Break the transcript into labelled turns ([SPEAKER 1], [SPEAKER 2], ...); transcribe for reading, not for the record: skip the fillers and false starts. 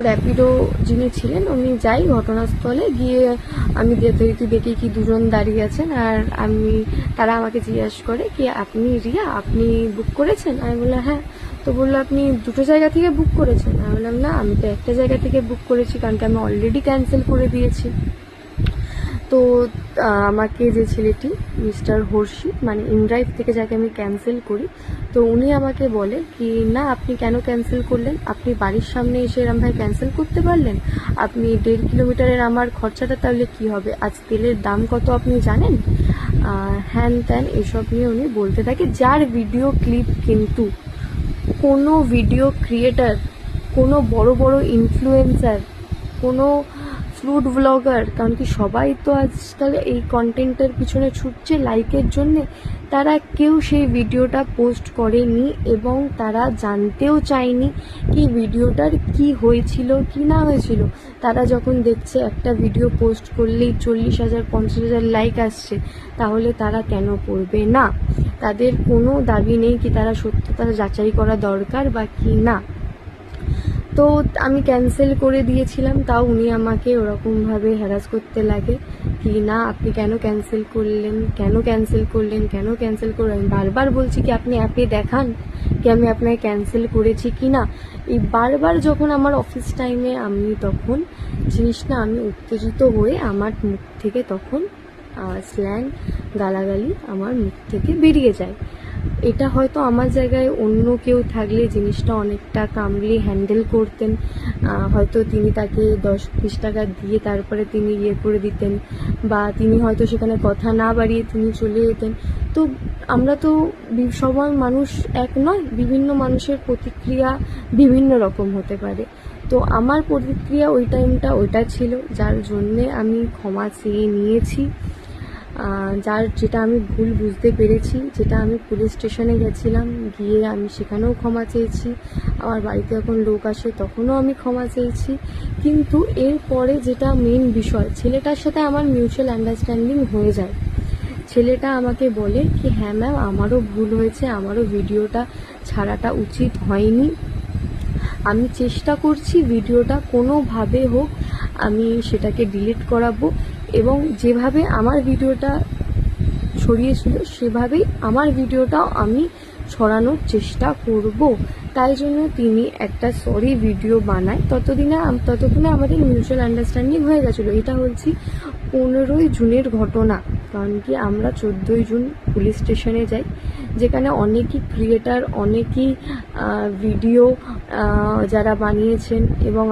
[SPEAKER 1] র্যাপিডো যিনি ছিলেন উনি যাই ঘটনাস্থলে গিয়ে আমি যথারীতি দেখি কি দুজন দাঁড়িয়ে আছেন, আর তারা আমাকে জিজ্ঞাসা করে কি আপনি রিয়া, আপনি বুক করেছেন? আমি বললাম হ্যাঁ। তো বললো আপনি দুটো জায়গা থেকে বুক করেছেন? আমি বললাম না, আমি তো একটা জায়গা থেকে বুক করেছি, কারণ কি আমি অলরেডি ক্যান্সেল করে দিয়েছি। তো আমাকে যে ছেলেটি মিস্টার হর্ষিত, মানে ইনড্রাইভ থেকে যাকে আমি ক্যান্সেল করি, তো উনি আমাকে বলে কি না আপনি কেন ক্যান্সেল করলেন, আপনি বাড়ির সামনে এসে এরম ভাই ক্যান্সেল করতে পারলেন? আপনি 1.5 কিলোমিটারের আমার খরচাটা তাহলে কি হবে, আজ তেলের দাম কত আপনি জানেন? হ্যান ত্যান এসব নিয়ে উনি বলতে থাকে, যার ভিডিও ক্লিপ কিন্তু কোনো ভিডিও ক্রিয়েটার, কোনো বড় বড় ইনফ্লুয়েন্সার, কোনো ফুড ব্লগার, কারণ কি সবাই তো আজকাল এই কন্টেন্টের পিছনে ছুটছে লাইকের জন্যে, তারা কেউ সেই ভিডিওটা পোস্ট করেনি এবং তারা জানতেও চায়নি কি ভিডিওটার কি হয়েছিল কি না হয়েছিল। তারা যখন দেখছে একটা ভিডিও পোস্ট করলেই 40,000 50,000 লাইক আসছে, তাহলে তারা কেন করবে না? তাদের কোনো দাবি নেই কি তারা সত্যতা যাচাই করা দরকার বা কি না। তো আমি ক্যান্সেল করে দিয়েছিলাম, তাও উনি আমাকে ওরকমভাবে হ্যারাস করতে লাগে কি না আপনি কেন ক্যান্সেল করলেন, কেন ক্যান্সেল করলেন, কেন ক্যান্সেল করলেন। আমি বারবার বলছি কি আপনি অ্যাপে দেখান কি আমি আপনাকে ক্যান্সেল করেছি কি না। এই বারবার যখন আমার অফিস টাইমে তখন জিনিসটা আমি উত্তেজিত হয়ে আমার মুখ থেকে তখন স্ল্যাং গালাগালি আমার মুখ থেকে বেরিয়ে যায়। এটা হয়তো আমার জায়গায় অন্য কেউ থাকলে জিনিসটা অনেকটা কামলি হ্যান্ডেল করতেন, হয়তো তিনি তাকে 10-20 টাকা দিয়ে তারপরে তিনি করে দিতেন, বা তিনি হয়তো সেখানে কথা না বাড়িয়ে তিনি চলে যেতেন। তো আমরা তো সবাই মানুষ এক নয়, বিভিন্ন মানুষের প্রতিক্রিয়া বিভিন্ন রকম হতে পারে। তো আমার প্রতিক্রিয়া ওই টাইমটা ওইটা ছিল, যার জন্যে আমি ক্ষমা চেয়ে নিয়েছি। যেটা আমি ভুল বুঝতে পেরেছি, যেটা আমি পুলিশ স্টেশনে গেছিলাম, গিয়ে আমি সেখানেও ক্ষমা চেয়েছি। আমার বাড়িতে যখন লোক আসে তখনও আমি ক্ষমা চেয়েছি। কিন্তু এরপরে যেটা মেন বিষয়, ছেলেটার সাথে আমার মিউচুয়াল আন্ডারস্ট্যান্ডিং হয়ে যায়। ছেলেটা আমাকে বলে কি হ্যাঁ ম্যাম আমারও ভুল হয়েছে, আমারও ভিডিওটা ছাড়াটা উচিত হয়নি, আমি চেষ্টা করছি ভিডিওটা কোনোভাবে হোক আমি সেটাকে ডিলিট করাবো, এবং যেভাবে আমার ভিডিওটা ছড়িয়েছিল সেভাবেই আমার ভিডিওটাও আমি ছড়ানোর চেষ্টা করব। তাই জন্য তিনি একটা সরি ভিডিও বানায়। ততক্ষণে আমাদের মিউচুয়াল আন্ডারস্ট্যান্ডিং হয়ে গেছিলো। এটা হচ্ছে 15ই জুনের ঘটনা, কারণ কি আমরা 14ই জুন পুলিশ স্টেশনে যাই, যেখানে অনেকই ক্রিয়েটার, অনেকই ভিডিও যারা বানিয়েছেন এবং